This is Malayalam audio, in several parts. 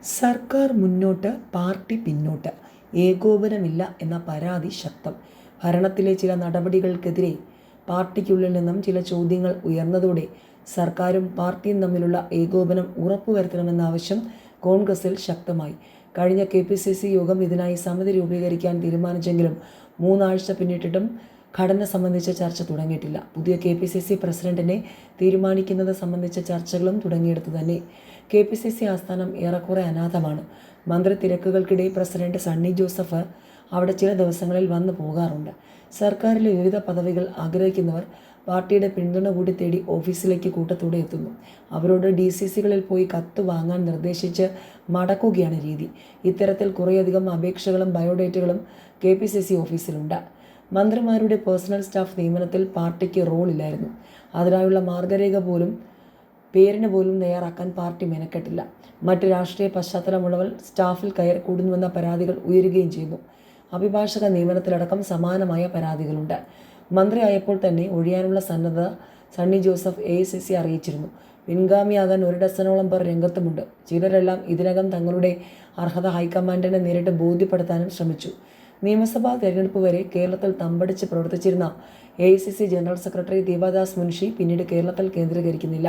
സർക്കാർ മുന്നോട്ട്, പാർട്ടി പിന്നോട്ട്. ഏകോപനമില്ല എന്ന പരാതി ശക്തം. ഭരണത്തിലെ ചില നടപടികൾക്കെതിരെ പാർട്ടിക്കുള്ളിൽ നിന്നും ചില ചോദ്യങ്ങൾ ഉയർന്നതോടെ സർക്കാരും പാർട്ടിയും തമ്മിലുള്ള ഏകോപനം ഉറപ്പുവരുത്തണമെന്ന ആവശ്യം കോൺഗ്രസിൽ ശക്തമായി. കഴിഞ്ഞ KPCC യോഗം ഇതിനായി സമിതി രൂപീകരിക്കാൻ തീരുമാനിച്ചെങ്കിലും 3 ആഴ്ച പിന്നിട്ടിട്ടും ഘടന സംബന്ധിച്ച ചർച്ച തുടങ്ങിയിട്ടില്ല. പുതിയ KPCC പ്രസിഡന്റിനെ തീരുമാനിക്കുന്നത് സംബന്ധിച്ച ചർച്ചകളും തുടങ്ങിയെടുത്തു തന്നെ. KPCC ആസ്ഥാനം ഏറെക്കുറെ അനാഥമാണ്. മന്ത്രി തിരക്കുകൾക്കിടെ പ്രസിഡന്റ് സണ്ണി ജോസഫ് അവിടെ ചില ദിവസങ്ങളിൽ വന്നു പോകാറുണ്ട്. സർക്കാരിലെ വിവിധ പദവികൾ ആഗ്രഹിക്കുന്നവർ പാർട്ടിയുടെ പിന്തുണ കൂടി തേടി ഓഫീസിലേക്ക് കൂട്ടത്തോടെ എത്തുന്നു. അവരോട് DCCകളിൽ പോയി കത്ത് വാങ്ങാൻ നിർദ്ദേശിച്ച് മടക്കുകയാണ് രീതി. ഇത്തരത്തിൽ കുറേയധികം അപേക്ഷകളും ബയോഡേറ്റകളും KPCC ഓഫീസിലുണ്ട്. മന്ത്രിമാരുടെ പേഴ്സണൽ സ്റ്റാഫ് നിയമനത്തിൽ പാർട്ടിക്ക് റോളില്ലായിരുന്നു. അതിനായുള്ള മാർഗരേഖ പോലും പേരിന് പോലും തയ്യാറാക്കാൻ പാർട്ടി മെനക്കെട്ടില്ല. മറ്റ് രാഷ്ട്രീയ പശ്ചാത്തലമുള്ളവർ സ്റ്റാഫിൽ കൂടുന്നുവെന്ന പരാതികൾ ഉയരുകയും ചെയ്യുന്നു. അഭിഭാഷക നിയമനത്തിലടക്കം സമാനമായ പരാതികളുണ്ട്. മന്ത്രിയായപ്പോൾ തന്നെ ഒഴിയാനുള്ള സന്നദ്ധത സണ്ണി ജോസഫ് AICC അറിയിച്ചിരുന്നു. പിൻഗാമിയാകാൻ 1 ഡസനോളം പേർ രംഗത്തുമുണ്ട്. ചിലരെല്ലാം ഇതിനകം തങ്ങളുടെ അർഹത ഹൈക്കമാൻഡിനെ നേരിട്ട് ബോധ്യപ്പെടുത്താനും ശ്രമിച്ചു. നിയമസഭാ തെരഞ്ഞെടുപ്പ് വരെ കേരളത്തിൽ തമ്പടിച്ച് പ്രവർത്തിച്ചിരുന്ന AICC general secretary Deepadas Munshi പിന്നീട് കേരളത്തിൽ കേന്ദ്രീകരിക്കുന്നില്ല.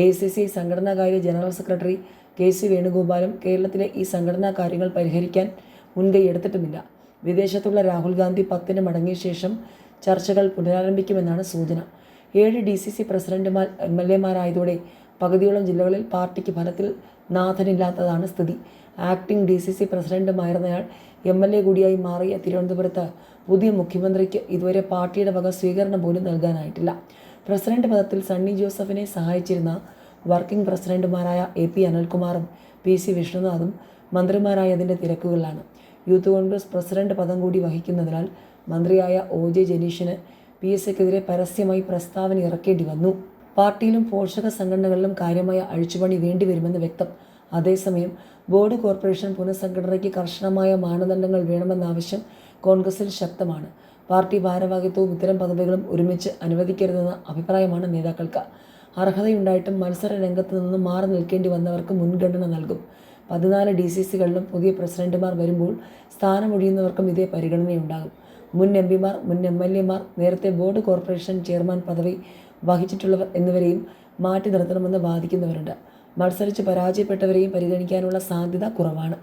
AICC സംഘടനാകാര്യ ജനറൽ സെക്രട്ടറി KC വേണുഗോപാലും കേരളത്തിലെ ഈ സംഘടനാ കാര്യങ്ങൾ പരിഹരിക്കാൻ മുൻകൈ എടുത്തിട്ടുമില്ല. വിദേശത്തുള്ള രാഹുൽ ഗാന്ധി 10-ന് മടങ്ങിയ ശേഷം ചർച്ചകൾ പുനരാരംഭിക്കുമെന്നാണ് സൂചന. 7 DCC പ്രസിഡന്റുമാർ MLA മാരായതോടെ പകുതിയോളം ജില്ലകളിൽ പാർട്ടിക്ക് ഫലത്തിൽ നാഥനില്ലാത്തതാണ് സ്ഥിതി. ആക്ടിംഗ് DCC പ്രസിഡന്റുമായിരുന്നയാൾ MLA കൂടിയായി മാറിയ തിരുവനന്തപുരത്ത് പുതിയ മുഖ്യമന്ത്രിക്ക് ഇതുവരെ പാർട്ടിയുടെ വക സ്വീകരണം പോലും നൽകാനായിട്ടില്ല. പ്രസിഡന്റ് പദത്തിൽ സണ്ണി ജോസഫിനെ സഹായിച്ചിരുന്ന വർക്കിംഗ് പ്രസിഡന്റുമാരായ AP അനിൽകുമാറും PC വിഷ്ണുനാഥും മന്ത്രിമാരായതിൻ്റെ തിരക്കുകളിലാണ്. യൂത്ത് കോൺഗ്രസ് പ്രസിഡന്റ് പദം കൂടി വഹിക്കുന്നതിനാൽ മന്ത്രിയായ OJ ജനീഷിന് PSക്കെതിരെ പരസ്യമായി പ്രസ്താവന ഇറക്കേണ്ടി വന്നു. പാർട്ടിയിലും പോഷക സംഘടനകളിലും കാര്യമായ അഴിച്ചുപണി വേണ്ടിവരുമെന്ന് വ്യക്തം. അതേസമയം ബോർഡ് കോർപ്പറേഷൻ പുനഃസംഘടനയ്ക്ക് കർശനമായ മാനദണ്ഡങ്ങൾ വേണമെന്ന ആവശ്യം കോൺഗ്രസിൽ ശക്തമാണ്. പാർട്ടി ഭാരവാഹിത്വവും ഇത്തരം പദവികളും ഒരുമിച്ച് അനുവദിക്കരുതെന്ന അഭിപ്രായമാണ് നേതാക്കൾക്ക്. അർഹതയുണ്ടായിട്ടും മത്സര രംഗത്ത് നിന്നും മാറി നിൽക്കേണ്ടി വന്നവർക്ക് മുൻഗണന നൽകും. 14 DCCകളിലും പുതിയ പ്രസിഡന്റുമാർ വരുമ്പോൾ സ്ഥാനമൊഴിയുന്നവർക്കും ഇതേ പരിഗണനയുണ്ടാകും. മുൻ MPമാർ, മുൻ MLA മാർ, നേരത്തെ ബോർഡ് കോർപ്പറേഷൻ ചെയർമാൻ പദവി വഹിച്ചിട്ടുള്ളവർ എന്നിവരെയും മാറ്റി നിർത്തണമെന്ന് വാദിക്കുന്നവരുണ്ട്. മത്സരിച്ച് പരാജയപ്പെട്ടവരെയും പരിഗണിക്കാനുള്ള സാധ്യത കുറവാണ്.